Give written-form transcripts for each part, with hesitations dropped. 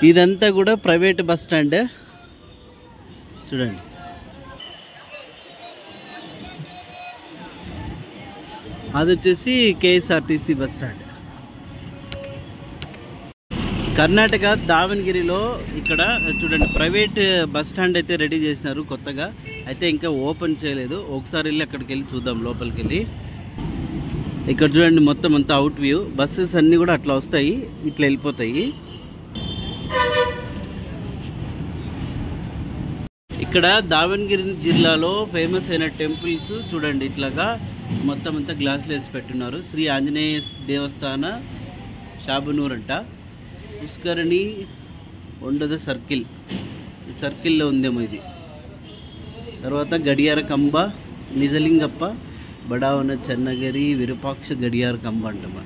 ఇదంతా కూడా private bus stand చూడండి. అది వచ్చేసి కేఎస్ఆర్టీసీ బస్ స్టాండ్. కర్ణాటక దావణగిరిలో ఇక్కడ చూడండి ప్రైవేట్ బస్ స్టాండ్ అయితే రెడీ చేసినారు కొత్తగా. అయితే ఇంకా ఓపెన్ చేయలేదు. ఒకసారి వెళ్ళి అక్కడికి వెళ్ళి చూద్దాం లోపలికి వెళ్ళి. ఇక్కడ చూడండి మొత్తం అంతా అవుట్ వ్యూ. బస్సెస్ అన్నీ కూడా అట్లా వస్తాయి, ఇట్లా వెళ్ళిపోతాయి. ఇక్కడ దావణగిరి జిల్లాలో ఫేమస్ అయిన టెంపుల్స్ చూడండి. ఇట్లాగా మొత్తం అంతా గ్లాసులు వేసి పెట్టున్నారు. శ్రీ ఆంజనేయ దేవస్థాన షాబనూర్ అంట. పుష్కరణి ఉండద సర్కిల్, ఈ సర్కిల్లో ఉందేమో ఇది. తర్వాత గడియార కంబ, నిజలింగప్ప, బడావన చెన్నగిరి, విరూపాక్ష గడియార కంబ అంటమా.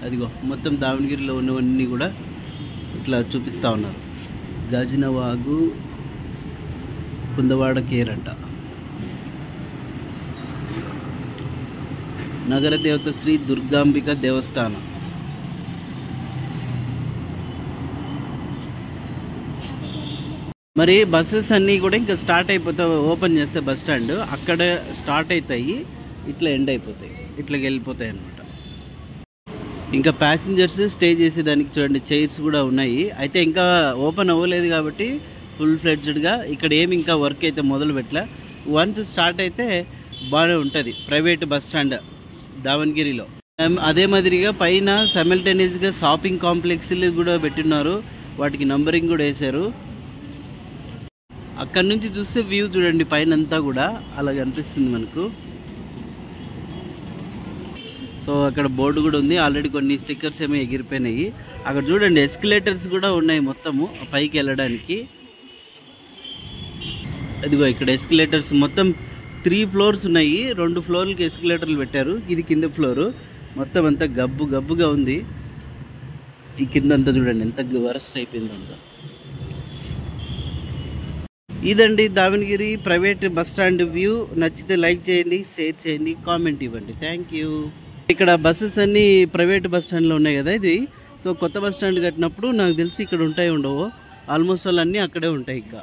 అదిగో మొత్తం దావణగిరిలో ఉన్నవన్నీ కూడా ఇట్లా చూపిస్తూ ఉన్నారు. గాజినవాగు, కుందవాడ కేరంట. నగర దేవత శ్రీ దుర్గాంబిక దేవస్థానం. మరి బస్సెస్ అన్నీ కూడా ఇంకా స్టార్ట్ అయిపోతాయి. ఓపెన్ చేస్తే బస్ స్టాండ్ అక్కడ స్టార్ట్ అవుతాయి, ఇట్లా ఎండ్ అయిపోతాయి, ఇట్లా వెళ్ళిపోతాయి అన్నమాట. ఇంకా ప్యాసింజర్స్ స్టే చేసేదానికి చూడండి చైర్స్ కూడా ఉన్నాయి. అయితే ఇంకా ఓపెన్ అవ్వలేదు కాబట్టి ఫుల్ ఫ్లెడ్జ్డ్గా ఇక్కడ ఏమి ఇంకా వర్క్ అయితే మొదలు పెట్టలే. వన్స్ స్టార్ట్ అయితే బాగానే ఉంటుంది ప్రైవేట్ బస్ స్టాండ్ దావణగిరిలో. అదే మాదిరిగా పైన సైమల్టేనియస్గా షాపింగ్ కాంప్లెక్స్లు కూడా పెట్టిన్నారు. వాటికి నంబరింగ్ కూడా వేశారు. అక్కడ నుంచి చూస్తే వ్యూ చూడండి పైన అంతా కూడా అలా కనిపిస్తుంది మనకు. సో అక్కడ బోర్డు కూడా ఉంది. ఆల్రెడీ కొన్ని స్టిక్కర్స్ ఏమో ఎగిరిపోయినాయి. అక్కడ చూడండి ఎస్కలేటర్స్ కూడా ఉన్నాయి మొత్తము పైకి వెళ్ళడానికి. అదిగో ఇక్కడ ఎస్కలేటర్స్ మొత్తం 3 ఫ్లోర్స్ ఉన్నాయి. 2 ఫ్లోర్లకి ఎస్కలేటర్లు పెట్టారు. ఇది కింద ఫ్లోరు. మొత్తం అంతా గబ్బు గబ్బుగా ఉంది. ఈ కింద అంతా చూడండి ఎంత వరస్ట్ అయిపోయింది అంతా. ఇదండి Davangere private bus stand view. నచ్చితే లైక్ చేయండి, షేర్ చేయండి, కామెంట్ ఇవ్వండి. Thank you. ఇక్కడ బస్సెస్ అన్నీ ప్రైవేట్ బస్ స్టాండ్లో ఉన్నాయి కదా ఇది. సో కొత్త బస్ స్టాండ్ కట్టినప్పుడు నాకు తెలిసి ఇక్కడ ఉంటాయి ఉండవు. ఆల్మోస్ట్ అన్నీ అక్కడే ఉంటాయి ఇంకా.